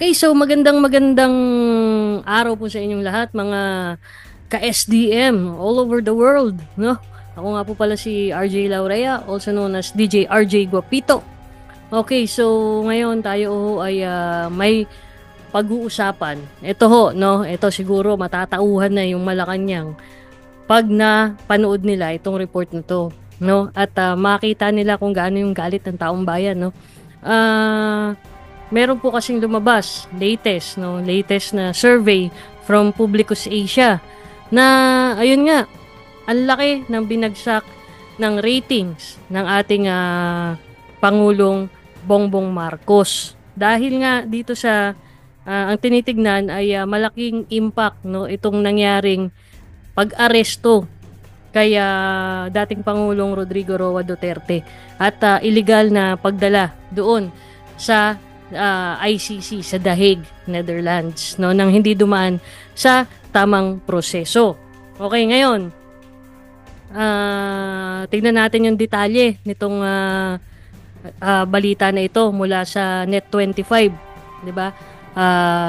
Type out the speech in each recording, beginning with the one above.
Okay, so magandang araw po sa inyong lahat, mga ka-SDM all over the world, no? Ako nga po pala si RJ Laurea, also known as DJ RJ Guapito. Okay, so ngayon tayo ay may pag-uusapan. Ito ho, no? Ito siguro matatauhan na yung Malacanang pag napanood nila itong report na to, no? At makita nila kung gaano yung galit ng taong bayan, no? Meron po kasing lumabas, latest na survey from Publicus Asia na ayun nga, ang laki ng binagsak ng ratings ng ating Pangulong Bongbong Marcos. Dahil nga dito sa ang tinitignan ay malaking impact, no, itong nangyaring pag-aresto kay dating Pangulong Rodrigo Roa Duterte at illegal na pagdala doon sa ICC sa The Hague, Netherlands, no, nang hindi dumaan sa tamang proseso. Okay, ngayon tingnan natin yung detalye nitong balita na ito mula sa Net25, di ba?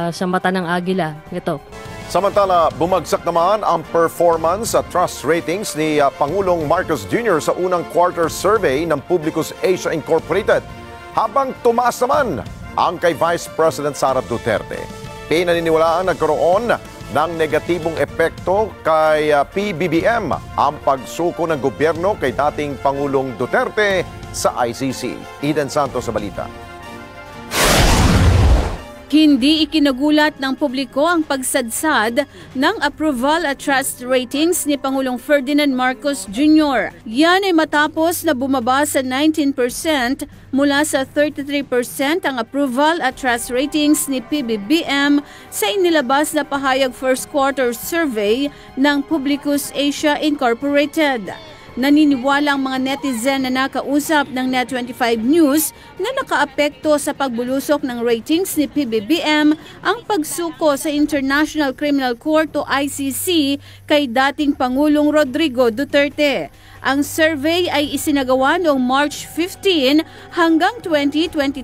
Sa mata ng Agila ito. Samantala, bumagsak naman ang performance at trust ratings ni Pangulong Marcos Jr. sa unang quarter survey ng Publicus Asia Incorporated, habang tumaas naman ang kay Vice President Sara Duterte. Pinaniniwalaan nagkaroon ng negatibong epekto kay PBBM ang pagsuko ng gobyerno kay dating Pangulong Duterte sa ICC. Eden Santos sa balita. Hindi ikinagulat ng publiko ang pagsadsad ng approval at trust ratings ni Pangulong Ferdinand Marcos Jr. Yan ay matapos na bumaba sa 19% mula sa 33% ang approval at trust ratings ni PBBM sa inilabas na pahayag first quarter survey ng Publicus Asia Incorporated. Naniniwala ang mga netizen na nakausap ng Net25 News na nakaapekto sa pagbulusok ng ratings ni PBBM ang pagsuko sa International Criminal Court o ICC kay dating Pangulong Rodrigo Duterte. Ang survey ay isinagawa noong March 15 hanggang 2025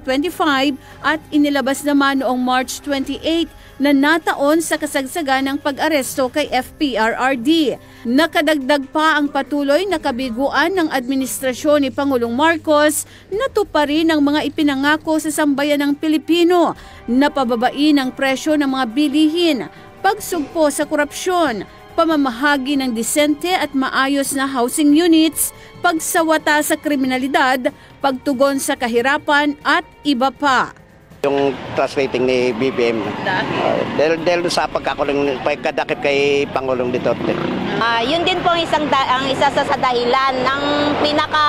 at inilabas naman noong March 28 na nataon sa kasagsagan ng pag-aresto kay FPRRD. Nakadagdag pa ang patuloy na kabiguan ng administrasyon ni Pangulong Marcos na tuparin ang mga ipinangako sa sambayan ng Pilipino na pababain ang presyo ng mga bilihin, pagsugpo sa korupsyon, pamamahagi ng disente at maayos na housing units, pagsawata sa kriminalidad, pagtugon sa kahirapan at iba pa. Yung trust rating ni BBM dahil sa pagkadakip kay Pangulong Duterte. Yun din po ang isa sa dahilan ng pinaka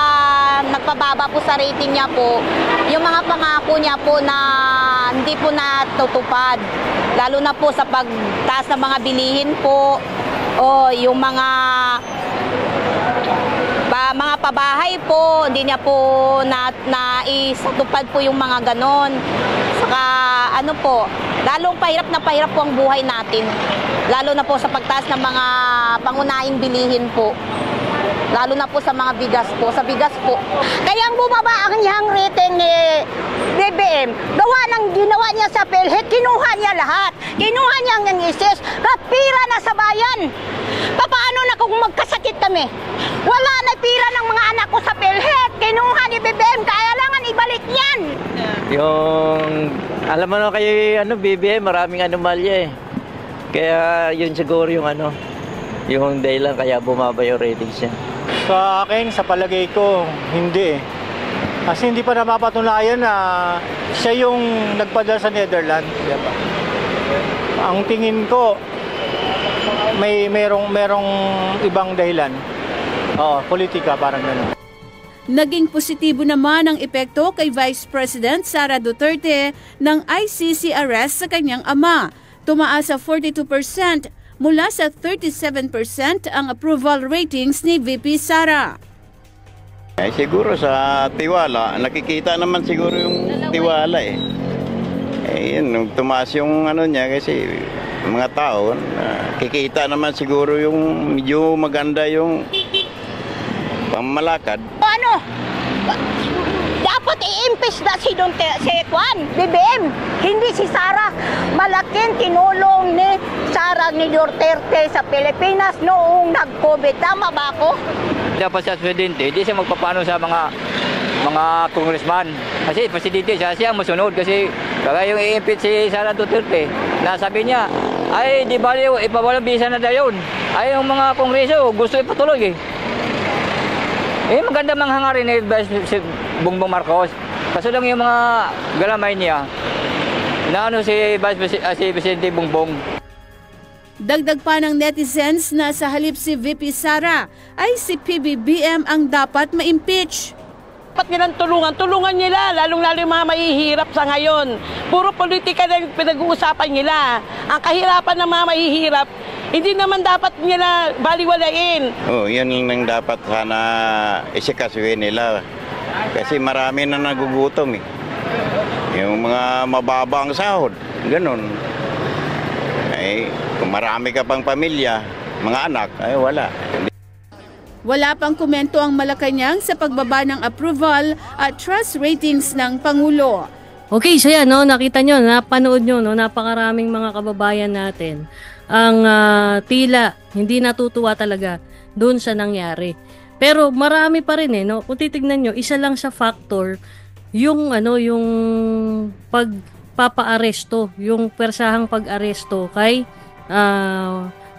nagpababa po sa rating niya po, yung mga pangako niya po na hindi po natutupad, lalo na po sa pagtaas ng mga bilihin po o yung mga pabahay po, hindi niya po naisatupad po yung mga ganon. Saka ano po, lalong pahirap po ang buhay natin. Lalo na po sa pagtaas ng mga pangunahing bilihin po. Lalo na po sa mga bigas po, sa bigas po. Kaya ang bumaba ang niyang rating ni BBM, gawa ng ginawa niya sa PhilHealth, kinuha niya lahat. Kinuha niya ang isis, kapira na sa bayan. Paano na kung magkasakit kami? Wala na pira ng mga anak ko sa PhilHealth, kinuha ni BBM, kailangan ibalik niyan. Yung, alam mo na kay BBM, maraming anomalya eh. Kaya yun siguro yung yung dahilan kaya bumaba yung ratings niya. Sa akin, sa palagay ko, hindi eh. Kasi hindi pa napapatunayan na siya yung nagpadala sa Netherlands. Diba? Ang tingin ko, merong ibang dahilan. Politika, parang gano'n. Naging positibo naman ang epekto kay Vice President Sara Duterte ng ICC arrest sa kanyang ama. Tumaas sa 42% mula sa 37% ang approval ratings ni VP Sara. Siguro sa tiwala, nakikita naman siguro yung tiwala eh. Yun, tumaas yung niya kasi mga tao, kikita naman siguro yung medyo maganda yung pamamalakad. Dapat dapat i-impeach na si BBM, hindi si Sara. Malaking tinulong ni Sara ni Duterte sa Pilipinas noong nag-COVID. Tama ba ako? Dapat sa presidente, hindi siya magpapano sa mga congressman. Kasi presidente siya ang masunod kasi kaya yung i-impeach si Sara Duterte, nasabi niya, ay di bali, ipawalang bisa na daw yun. Ay yung mga kongreso gusto ipatuloy maganda manghangarin ni Vice Bongbong Marcos. Kaso lang yung mga galamay niya na si Presidente Bongbong. Dagdag pa ng netizens na sa halip si VP Sara ay si PBBM ang dapat ma-impeach. Dapat nilang tulungan nila, lalong-lalo yung mga mahihirap sa ngayon. Puro politika na yung pinag-uusapan nila. Ang kahirapan ng mga mahihirap, hindi naman dapat nila baliwalain. Yan ang dapat sana isikasuhin nila. Kasi marami na nagugutom Yung mga mababa ang sahod, ganun. Kung marami ka pang pamilya, mga anak, wala. Wala pang komento ang Malacanang sa pagbaba ng approval at trust ratings ng Pangulo. Okay, so yan, nakita nyo, napanood nyo, napakaraming mga kababayan natin ang tila hindi natutuwa talaga doon sa nangyari. Pero marami pa rin kung titignan nyo, isa lang sa factor yung yung pagpapaaresto, yung persahang pag-aresto kay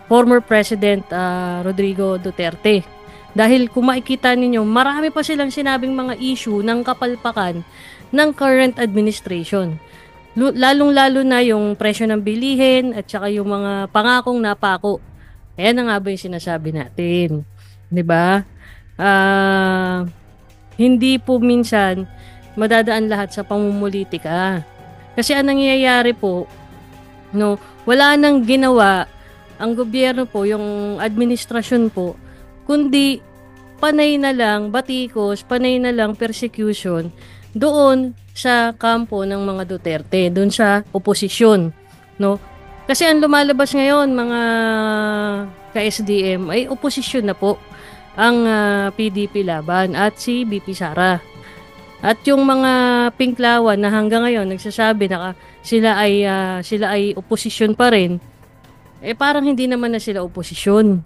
former President Rodrigo Duterte. Dahil kung makikita ninyo, marami pa silang sinabing mga issue ng kapalpakan ng current administration. Lalong-lalo na yung presyo ng bilihin at saka yung mga pangakong napako. Ayan na nga ba yung sinasabi natin. 'Di ba? Hindi po minsan madadaan lahat sa pamumulitika. Kasi ang nangyayari po, wala nang ginawa ang gobyerno po, yung administrasyon po, kundi panay na lang batikos, panay na lang persecution doon sa kampo ng mga Duterte, doon sa oposisyon, Kasi ang lumalabas ngayon, mga ka-SDM, ay oposisyon na po ang PDP laban at si BP Sara. At yung mga pinklawan na hanggang ngayon nagsasabi na sila ay oposisyon pa rin, parang hindi naman na sila oposisyon.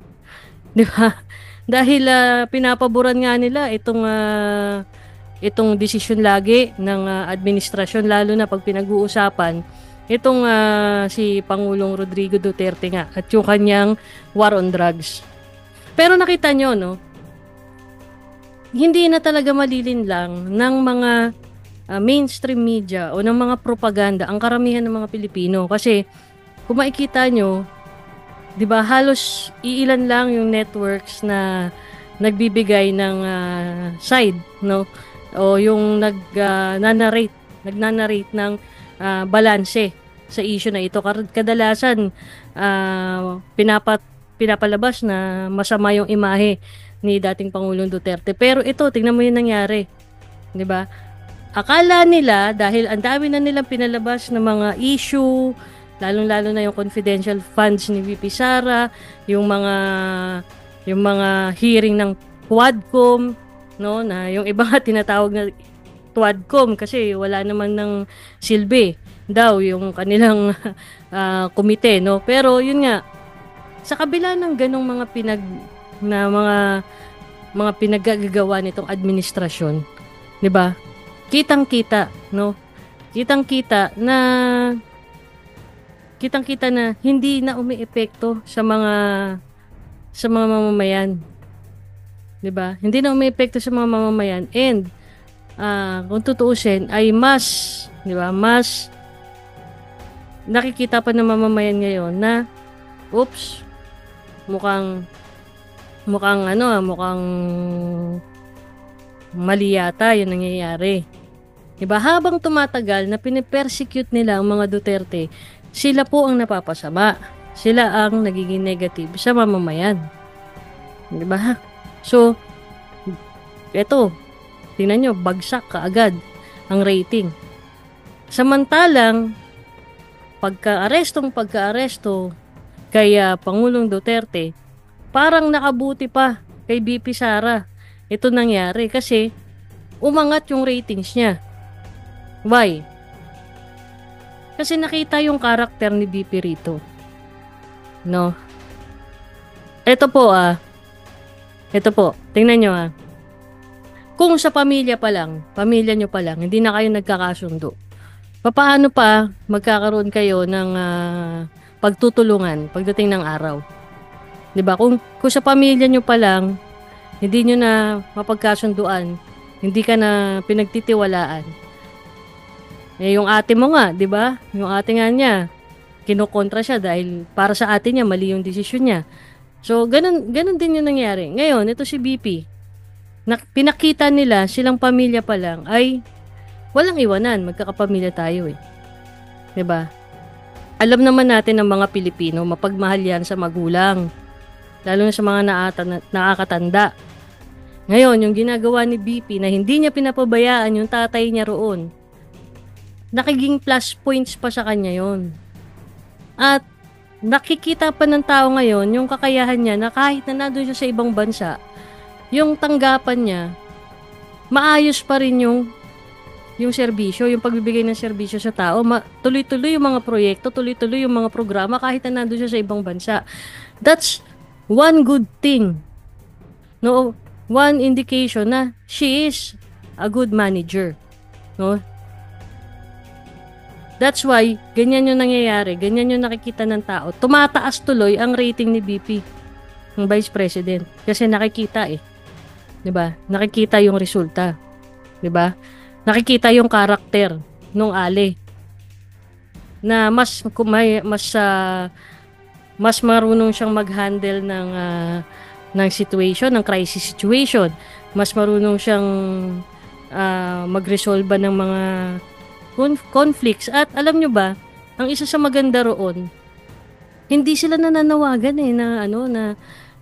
'Di ba? Dahil pinapaboran nga nila itong desisyon lagi ng administrasyon, lalo na pag pinag-uusapan itong si Pangulong Rodrigo Duterte nga at yung kanyang war on drugs. Pero nakita nyo, hindi na talaga malilinlang ng mga mainstream media o ng mga propaganda ang karamihan ng mga Pilipino. Kasi kung makikita nyo, di ba, halos iilan lang yung networks na nagbibigay ng side, o yung nagnanarrate ng balanse sa issue na ito. Kadalasan pinapalabas na masama yung imahe ni dating Pangulong Duterte. Pero ito, tingnan mo yung nangyari. 'Di ba? Akala nila dahil ang dami na nilang pinalabas ng mga issue, lalong-lalo na yung confidential funds ni VP Sara, yung mga hearing ng Quadcom, na yung iba nga tinatawag na Quadcom kasi wala naman ng silbi daw yung kanilang komite, Pero yun nga, sa kabila ng ganong mga mga pinaggagawa nitong administrasyon, 'di ba? Kitang-kita na hindi na umiepekto sa mga mamamayan. 'Di ba? Hindi na umiepekto sa mga mamamayan, and kung tutuusin ay mas, 'di ba? Mas nakikita pa ng mamamayan ngayon na mukhang mali yata yung nangyayari. Diba? Habang tumatagal na pinipersecute nila ang mga Duterte, sila po ang napapasama. Sila ang nagiging negative sa mamamayan. Diba? So, eto, tingnan nyo, bagsak kaagad ang rating. Samantalang, pagka-aresto kay Pangulong Duterte, parang nakabuti pa kay BP Sara ito nangyari kasi umangat yung ratings niya. Why? Kasi nakita yung karakter ni BP rito. No? Ito po, tingnan nyo Kung sa pamilya nyo pa lang, hindi na kayo nagkakasundo, paano pa magkakaroon kayo ng pagtutulungan pagdating ng araw? 'Di ba? Kung sa pamilya nyo pa lang, hindi nyo na mapagkasunduan, hindi ka na pinagtitiwalaan. Yung ate mo nga, 'di ba? Yung ate nga niya, kinokontra siya dahil para sa ate niya mali yung desisyon niya. So, ganun din yung nangyari. Ngayon, ito si BP. Pinakita nila, silang pamilya pa lang, ay walang iwanan. Magkakapamilya tayo 'Di ba? Alam naman natin ng mga Pilipino, mapagmahal yan sa magulang. Lalo na sa mga nakakatanda. Ngayon, yung ginagawa ni BP na hindi niya pinapabayaan yung tatay niya roon, nakiging plus points pa sa kanya yon. At nakikita pa ng tao ngayon yung kakayahan niya na kahit na nandun siya sa ibang bansa, yung tanggapan niya, maayos pa rin yung serbisyo, yung pagbibigay ng serbisyo sa tao. Tuloy-tuloy yung mga proyekto, tuloy-tuloy yung mga programa kahit na nandun siya sa ibang bansa. That's one good thing. No, one indication na she is a good manager. No? That's why, ganyan yung nangyayari, ganyan yung nakikita ng tao. Tumataas tuloy ang rating ni BP, ng Vice President. Kasi nakikita 'Di ba? Nakikita yung resulta. 'Di ba? Nakikita yung karakter nung Ali. Na mas marunong siyang mag-handle ng situation, ng crisis situation. Mas marunong siyang mag-resolve ng mga conflicts. At alam nyo ba, ang isa sa maganda roon, hindi sila nananawagan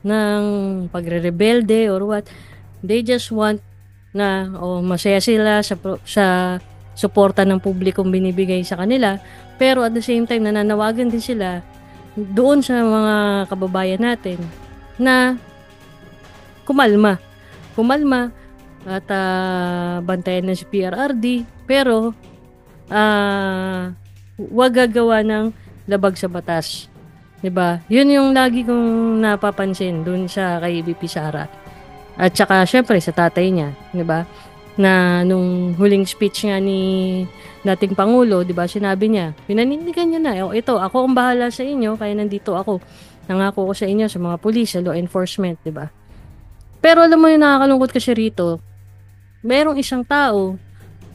ng pagre-rebelde or what. They just want na masaya sila sa suporta ng publikong binibigay sa kanila, pero at the same time nananawagan din sila doon sa mga kababayan natin na kumalma at bantayan ng si PRRD, pero wag gagawa ng labag sa batas. 'Di ba? Yun yung lagi kong napapansin doon sa kay BP Sara. At saka syempre sa tatay niya, 'di ba? Na nung huling speech nga ni dating Pangulo, 'di ba, sinabi niya, pinanindigan niya na, ito, ako ang bahala sa inyo, kaya nandito ako. Nangako ko sa inyo, sa mga pulis, sa law enforcement, 'di ba? Pero alam mo yung nakakalungkot kasi rito, merong isang tao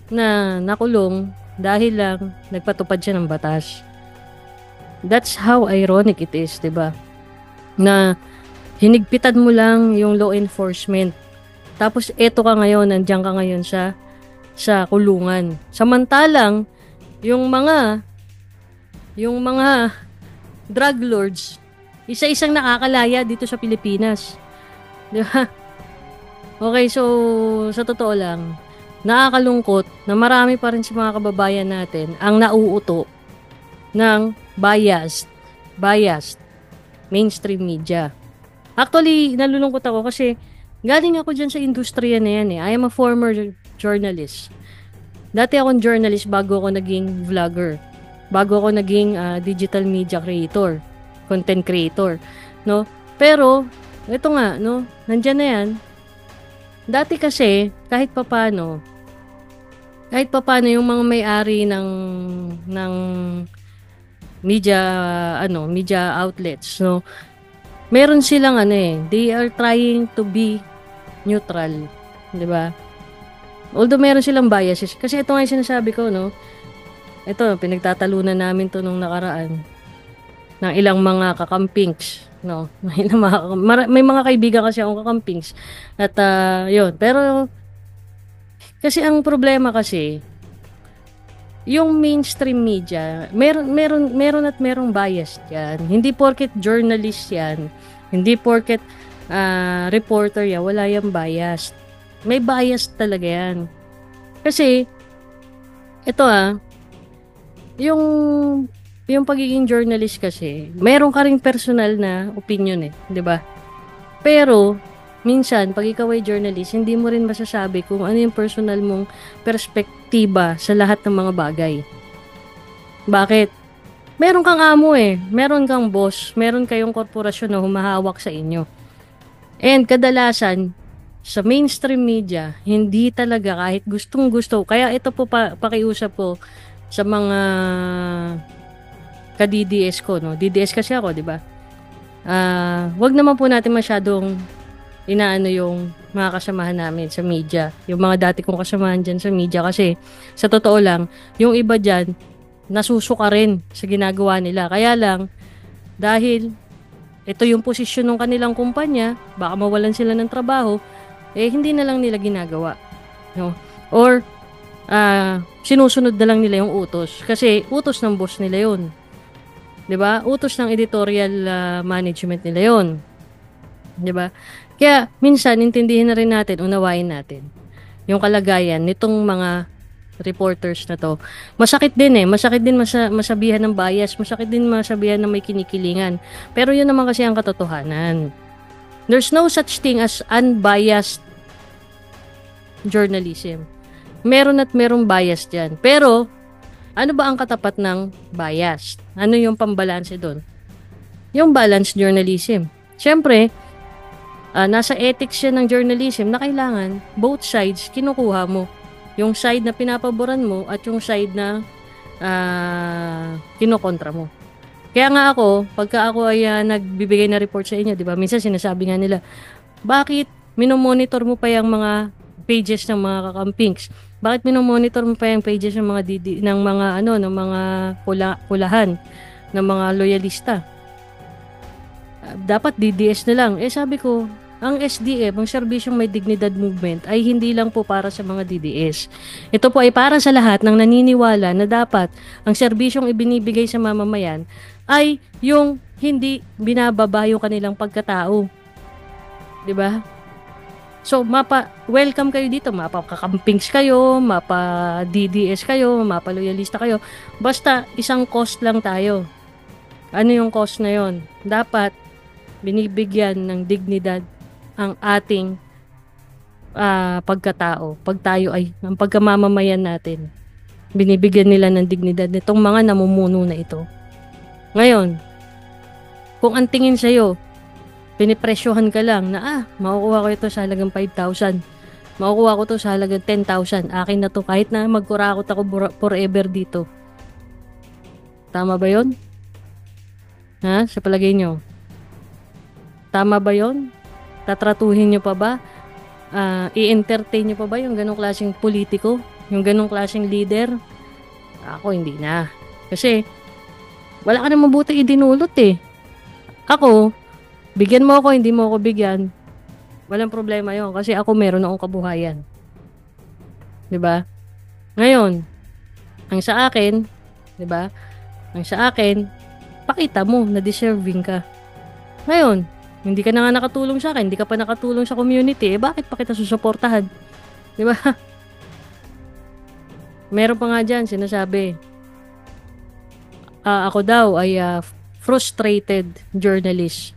na nakulong dahil lang nagpatupad siya ng batas. That's how ironic it is, 'di ba? Na hinigpitan mo lang yung law enforcement. Tapos eto ka ngayon, nandiyan ka ngayon sa kulungan. Samantalang yung mga drug lords, isa-isang nakakalaya dito sa Pilipinas. Di ba? Okay, so sa totoo lang, nakakalungkot na marami pa rin sa mga kababayan natin ang nauuto ng biased mainstream media. Actually, nalulungkot ako kasi galing ako dyan sa industriya na yan . I am a former journalist. Dati akong journalist bago ako naging vlogger. Bago ako naging digital media creator, content creator, no? Pero ito nga, no, nandiyan na yan. Dati kasi kahit papaano yung mga may-ari ng media outlets, no, meron silang they are trying to be neutral, 'di ba? Although meron silang biases, kasi ito nga yung sinasabi ko, no. Ito, pinagtatalunan namin to nung nakaraan ng ilang mga kakampings, no. May mga kaibigan kasi akong kakampings. At yun, pero kasi ang problema kasi yung mainstream media, meron at merong bias yan. Hindi porket journalist yan, hindi porket reporter yan, wala yung bias. May bias talaga yan. Kasi, ito yung pagiging journalist kasi, meron ka ring personal na opinion 'di ba? Pero, minsan, pag ikaw ay journalist, hindi mo rin masasabi kung ano yung personal mong perspektiba sa lahat ng mga bagay. Bakit? Meron kang amo meron kang boss, meron kayong korporasyon na humahawak sa inyo. And kadalasan, sa mainstream media, hindi talaga kahit gustong-gusto. Kaya ito po pakiusap po sa mga ka-DDS ko, no? DDS kasi ako, di ba? Wag naman po natin masyadong inaano yung mga kasamahan namin sa media. Yung mga dati kong kasamahan dyan sa media kasi sa totoo lang, yung iba dyan, nasusuka rin sa ginagawa nila. Kaya lang, dahil ito yung posisyon ng kanilang kumpanya, baka mawalan sila ng trabaho, hindi na lang nila ginagawa. No? Or, sinusunod na lang nila yung utos. Kasi utos ng boss nila yun. 'Di ba? Utos ng editorial management nila yun. 'Di ba? Kaya, minsan, intindihin na rin natin, unawain natin yung kalagayan nitong mga reporters na to. Masakit din Masakit din masabihan ng bias. Masakit din masabihan na may kinikilingan. Pero yun naman kasi ang katotohanan. There's no such thing as unbiased journalism. Meron at merong bias dyan. Pero, ano ba ang katapat ng bias? Ano yung pambalanse doon? Yung balanced journalism. Siyempre, nasa ethics yan ng journalism na kailangan both sides kinukuha mo. Yung side na pinapaboran mo at yung side na kinokontra mo. Kaya nga ako, pagka ako ay nagbibigay na report sa inyo, di ba? Minsan sinasabi nga nila, bakit minomonitor mo pa yung mga pages ng mga kakampings? Bakit minomonitor mo pa yung pages ng mga ng mga pulahan, ng mga loyalista? Dapat DDS na lang. Sabi ko, ang SDM, ang Serbisyong May Dignidad Movement, ay hindi lang po para sa mga DDS. Ito po ay para sa lahat ng naniniwala na dapat ang serbisyong ibinibigay sa mamamayan ay yung hindi binababa yung kanilang pagkatao. 'Di ba? So, welcome kayo dito. Mapa-kakampings kayo, mapa-DDS kayo, mapa-loyalista kayo. Basta, isang cost lang tayo. Ano yung cost na yon? Dapat, binibigyan ng dignidad ang ating pagkatao. Pag tayo ay, ang pagkamamamayan natin, binibigyan nila ng dignidad nitong mga namumuno na ito. Ngayon, kung ang tingin sa'yo, pinipresyohan ka lang na, makukuha ko ito sa halagang 5,000. Makukuha ko ito sa halagang 10,000. Akin na to kahit na magkurakot ako forever dito. Tama ba yon? Sa palagay nyo? Tama ba yon? Tatratuhin nyo pa ba? I-entertain nyo pa ba yung ganong klaseng politiko? Yung ganong klaseng leader? Ako, hindi na. Kasi, wala ka na mabuti idinulot Ako, bigyan mo ako, hindi mo ako bigyan, walang problema yon kasi ako meron akong kabuhayan. 'Di ba? Ngayon, ang sa akin, 'di ba? Ang sa akin, pakita mo na deserving ka. Ngayon, hindi ka na nga nakatulong sa akin, hindi ka pa nakatulong sa community, bakit pa kita susuportahan? 'Di ba? Meron pa nga diyan sinasabi, ako daw ay frustrated journalist.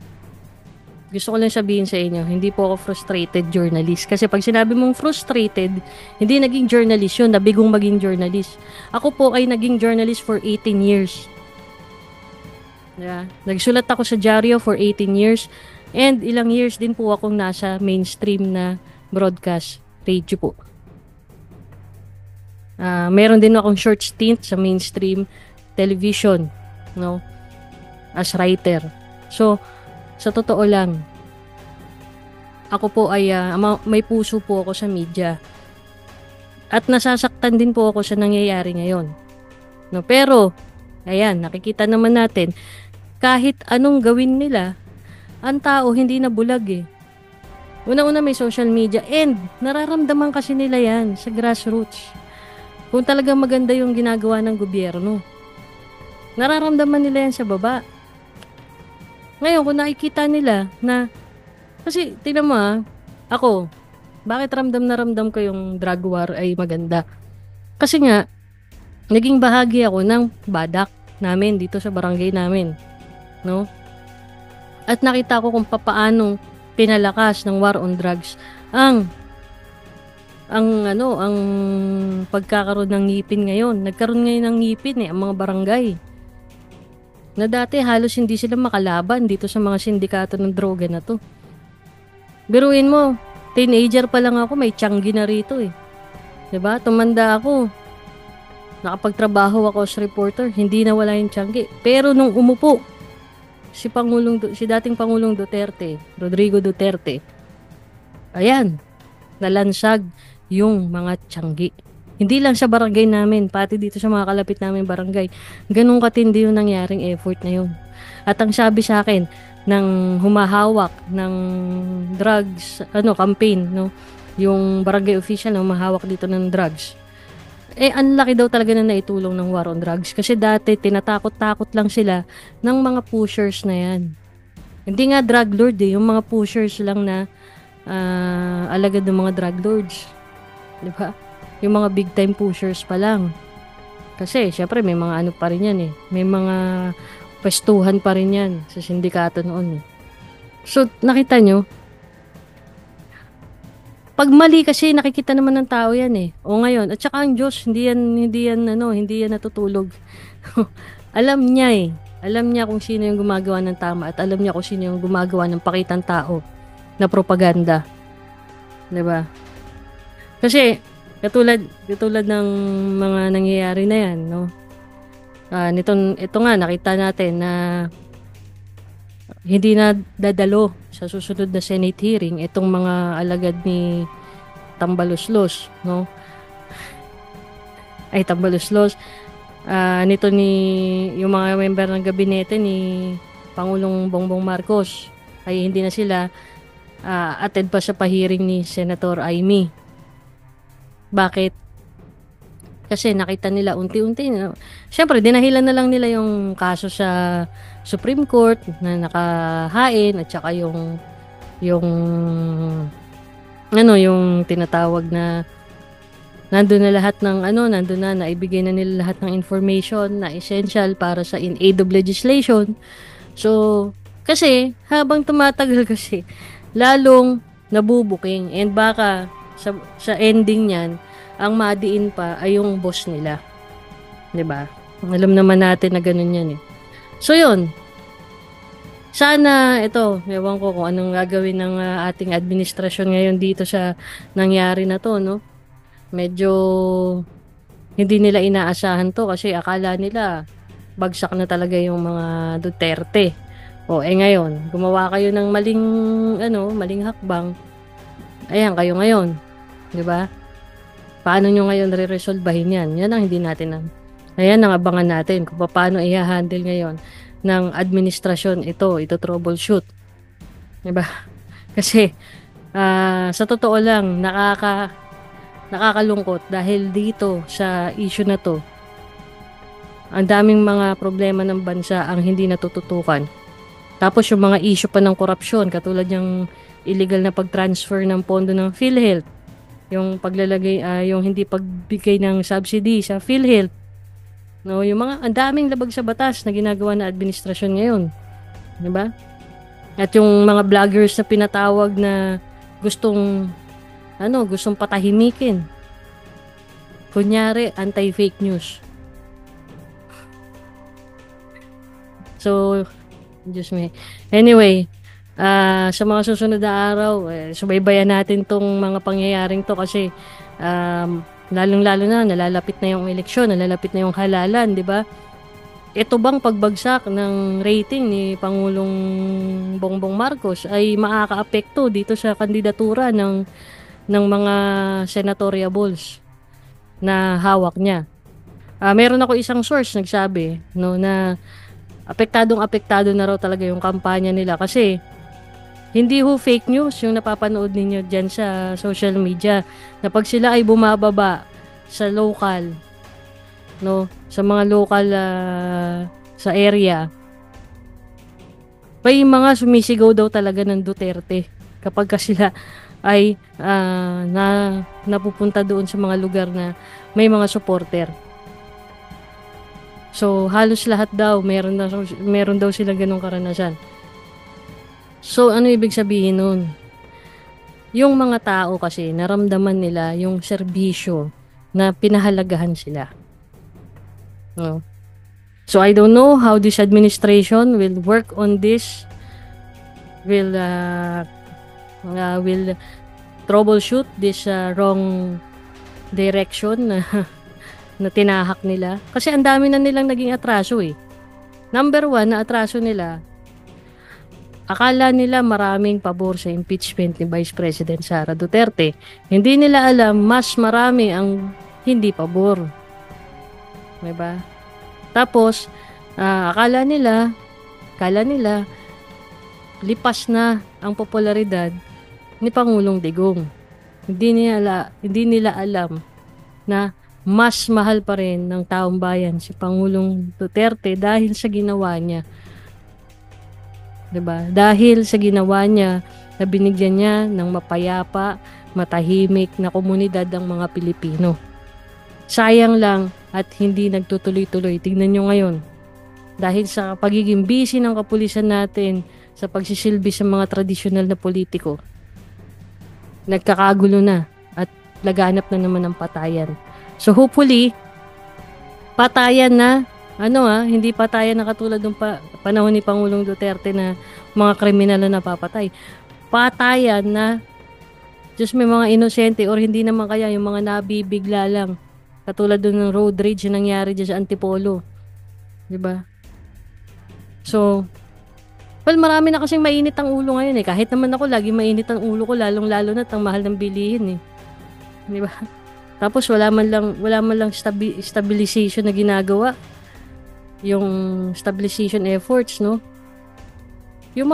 Gusto ko lang sabihin sa inyo, hindi po ako frustrated journalist. Kasi pag sinabi mong frustrated, hindi naging journalist yun, nabigong maging journalist. Ako po ay naging journalist for 18 years. Yeah. Nagsulat ako sa dyaryo for 18 years. And ilang years din po akong nasa mainstream na broadcast radio po. Meron din akong short stint sa mainstream television, no? As writer. So, sa totoo lang, ako po ay may puso po ako sa media. At nasasaktan din po ako sa nangyayari ngayon. No, pero, ayan, nakikita naman natin, kahit anong gawin nila, ang tao hindi na bulag Una-una may social media and nararamdaman kasi nila yan sa grassroots. Kung talagang maganda yung ginagawa ng gobyerno, nararamdaman nila yan sa baba. Ngayon, kung nakikita nila na, kasi, tingnan mo ako, bakit ramdam na ramdam ko yung drug war ay maganda? Kasi nga, naging bahagi ako ng badak namin dito sa barangay namin. No? At nakita ko kung papaano pinalakas ng war on drugs ang pagkakaroon ng ngipin ngayon. Nagkaroon ngayon ng ngipin ang mga barangay. Na dati halos hindi sila makalaban dito sa mga sindikato ng droga na to. Biruin mo, teenager pa lang ako, may tiyanggi na rito eh. 'Di ba? Tumanda ako. Nakapagtrabaho ako as reporter, hindi na wala yung tiyanggi. Pero nung umupo si dating Pangulong Duterte, Rodrigo Duterte, ayan, nalansag yung mga tiyanggi. Hindi lang sa barangay namin, pati dito sa mga kalapit namin barangay. Ganun katindi yung nangyaring effort na yun. At ang sabi sa akin ng humahawak ng drugs campaign, no, yung barangay official na humahawak dito ng drugs, ang laki daw talaga na naitulong ng war on drugs. Kasi dati tinatakot-takot lang sila ng mga pushers na yan. Hindi nga drug lord yung mga pushers lang na alagad ng mga drug lords. Diba? Yung mga big time pushers pa lang. Kasi syempre may mga ano pa rin yan eh. May mga pwestuhan pa rin yan sa sindikato noon eh. So nakita nyo, pag mali kasi nakikita naman ng tao yan eh. O ngayon, at saka ang Diyos, hindi yan natutulog. Alam niya eh. Alam niya kung sino yung gumagawa ng tama at alam niya kung sino yung gumagawa ng pakitang tao na propaganda. 'Di ba? Kasi katulad ng mga nangyayari na yan, no? Ito nga nakita natin na hindi na dadalo sa susunod na Senate hearing itong mga alagad ni Tambaloslos, no? Ay Tambaloslos. Nito yung mga member ng gabinete ni Pangulong Bongbong Marcos ay hindi na sila attend pa sa pahiring ni Senator Amy. Bakit? Kasi nakita nila unti-unti. Siyempre, dinahilan na lang nila yung kaso sa Supreme Court na nakahain at saka yung tinatawag na nandun na lahat ng naibigay na nila lahat ng information na essential para sa in aid of legislation. So, kasi habang tumatagal kasi lalong nabubuking and baka sa ending niyan ang madiin pa ay yung boss nila. 'Di ba? Alam naman natin na ganun 'yan eh. So 'yun. Sana ito, ewan ko kung anong gagawin ng ating administrasyon ngayon dito sa nangyari na 'to, no? Medyo hindi nila inaasahan 'to kasi akala nila bagsak na talaga yung mga Duterte. O ngayon, gumawa kayo ng maling hakbang. Ayan kayo ngayon. 'Di ba? Paano nyo ngayon re-resolbahin yan? Yan ang hindi natin ayan ang abangan natin kung paano i-handle ngayon ng administrasyon ito troubleshoot. 'Di ba? Kasi sa totoo lang nakakalungkot dahil dito sa issue na to ang daming mga problema ng bansa ang hindi natututukan. Tapos yung mga issue pa ng korupsyon katulad yung illegal na pag-transfer ng pondo ng PhilHealth, yung paglalagay yung hindi pagbigay ng subsidy sa PhilHealth, no, yung mga ang daming labag sa batas na ginagawa na administrasyon ngayon, 'di ba? At yung mga vloggers na pinatawag na gustong patahimikin, kunyari anti-fake news. So Diyos me. Anyway, sa mga susunod na araw, subaybayan natin tong mga pangyayaring to kasi lalong-lalo na nalalapit na yung eleksyon, nalalapit na yung halalan, di ba? Ito bang pagbagsak ng rating ni Pangulong Bongbong Marcos ay makakaapekto dito sa kandidatura ng mga senatoriables na hawak niya? Meron ako isang source nagsabi, no, na apektado na raw talaga yung kampanya nila kasi hindi fake news yung napapanood ninyo dyan sa social media na pag sila ay bumababa sa local, no, sa mga local sa area, may mga sumisigaw daw talaga ng Duterte kapag sila ay napupunta doon sa mga lugar na may mga supporter. So, halos lahat daw, meron daw sila ganong karanasan. So, ano ibig sabihin nun? Yung mga tao kasi, naramdaman nila yung serbisyo na pinahalagahan sila. No? So, I don't know how this administration will work on this, will troubleshoot this wrong direction na tinahak nila. Kasi ang dami na nilang naging atraso eh. Number 1 na atraso nila, akala nila maraming pabor sa impeachment ni Vice President Sara Duterte. Hindi nila alam mas marami ang hindi pabor. Diba? Tapos, akala nila lipas na ang popularidad ni Pangulong Digong. Hindi nila alam na mas mahal pa rin ng taong bayan si Pangulong Duterte dahil sa ginawa niya. 'Di ba? Dahil sa ginawa niya na binigyan niya ng mapayapa, matahimik na komunidad ang mga Pilipino. Sayang lang at hindi nagtutuloy-tuloy. Tingnan nyo ngayon. Dahil sa pagiging busy ng kapulisan natin sa pagsisilbi sa mga tradisyonal na politiko, nagkakagulo na at laganap na naman ng patayan. So hopefully, patayan na, hindi patayan na katulad ng panahon ni Pangulong Duterte na mga kriminal na napapatay. Patayan na just may mga inosente or hindi naman kaya yung mga nabibigla lang. Katulad dun ng road rage na nangyari dyan sa Antipolo. Diba? So, marami na kasing mainit ang ulo ngayon eh. Kahit naman ako, lagi mainit ang ulo ko, lalong-lalo na ang mahal ng bilihin eh. Diba? Tapos wala man lang stabilization na ginagawa. Yung stabilization efforts, no? Yung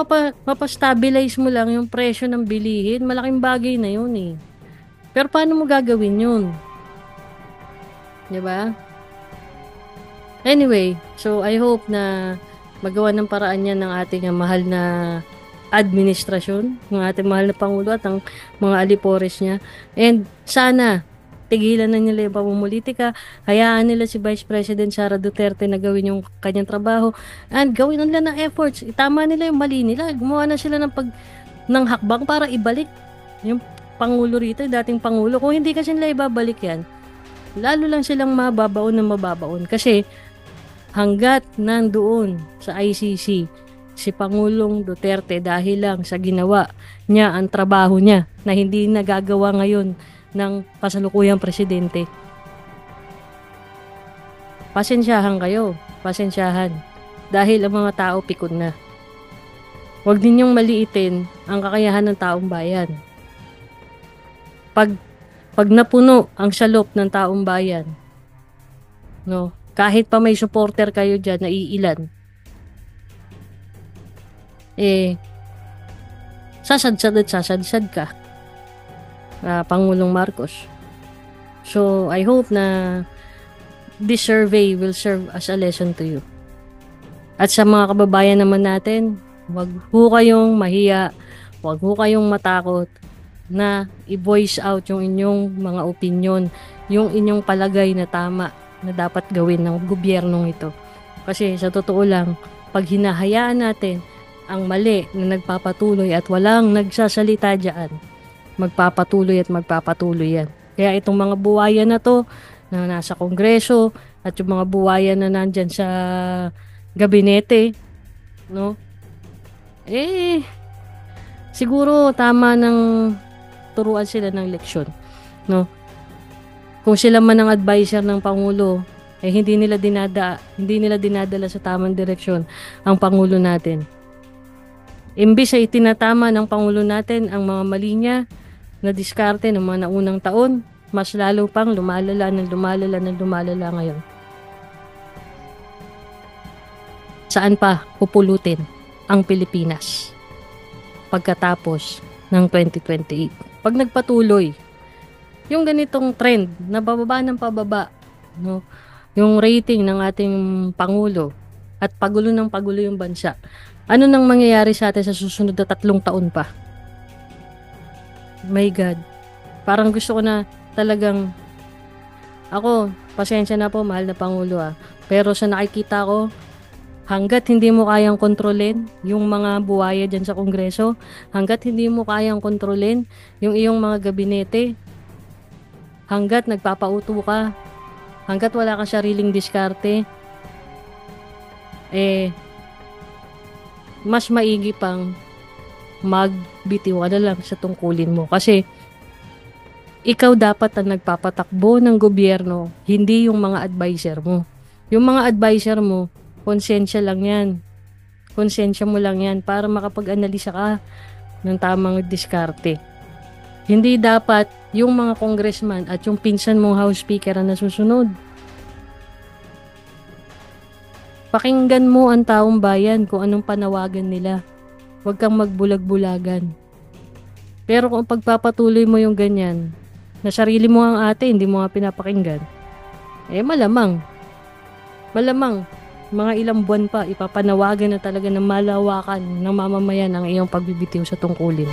mapastabilize mo lang yung presyo ng bilihin, malaking bagay na yun eh. Pero paano mo gagawin yun? Diba? Anyway, so I hope na magawa ng paraan yan ng ating mahal na administrasyon, ng ating mahal na Pangulo at ang mga alipores niya. And sana, tigilan na nila yung pamumulitika, hayaan nila si Vice President Sara Duterte na gawin yung kanyang trabaho, and gawin nila ng efforts. Itama nila yung mali nila. Gumawa na sila ng hakbang para ibalik yung Pangulo rito, yung dating Pangulo. Kung hindi kasi nila ibabalik yan, lalo lang silang mababaon. Kasi hanggat nandoon sa ICC si Pangulong Duterte dahil lang sa ginawa niya ang trabaho niya na hindi nagagawa ngayon ng kasalukuyang presidente. Pasensyahan kayo. Pasensyahan. Dahil ang mga tao pikon na. Huwag ninyong maliitin ang kakayahan ng taong bayan. Pag napuno ang salop ng taong bayan, no, kahit pa may supporter kayo dyan na iilan, sasadsad ka. Pangulong Marcos. So, I hope na this survey will serve as a lesson to you. At sa mga kababayan naman natin, wag ho kayong mahiya, wag ho kayong matakot na i-voice out yung inyong mga opinion, yung inyong palagay na tama na dapat gawin ng gobyernong ito. Kasi sa totoo lang, pag hinahayaan natin ang mali na nagpapatuloy at walang nagsasalita dyan, magpapatuloy yan. Kaya itong mga buwayan na to na nasa Kongreso at yung mga buwayan na nandyan sa gabinete, no? Siguro tama ng turuan sila ng leksyon, no? Kung sila man ang advisor ng Pangulo, hindi nila dinadala sa tamang direksyon ang Pangulo natin. Imbis ay itinatama ng Pangulo natin ang mga mali niya na diskarte ng mga naunang taon, mas lalo pang lumalala ngayon. Saan pa pupulutin ang Pilipinas pagkatapos ng 2028? Pag nagpatuloy yung ganitong trend na bababa ng pababa, no, yung rating ng ating Pangulo at pagulo yung bansa, ano nang mangyayari sa atin sa susunod na 3 taon pa? My God. Parang gusto ko na talagang ako, pasensya na po, mahal na Pangulo pero sa nakikita ko, Hanggat hindi mo kayang kontrolin yung mga buwaya dyan sa Kongreso, hanggat hindi mo kayang kontrolin yung iyong mga gabinete, hanggat nagpapauto ka, hanggat wala kang sariling diskarte, mas maigi pang magbitiw ka na lang sa tungkulin mo. Kasi ikaw dapat ang nagpapatakbo ng gobyerno, hindi yung mga advisor mo. Yung mga advisor mo, konsensya lang yan. Konsensya mo lang yan para makapag-analisa ka ng tamang diskarte. Hindi dapat yung mga congressman at yung pinsan mong House Speaker ang nasusunod. Pakinggan mo ang taong bayan kung anong panawagan nila. Huwag kang magbulag-bulagan. Pero kung pagpapatuloy mo yung ganyan, na sarili mo ang ate, hindi mo nga pinapakinggan, malamang, mga ilang buwan pa, ipapanawagan na talaga ng malawakan ng mamamayan ang iyong pagbibitiw sa tungkulin.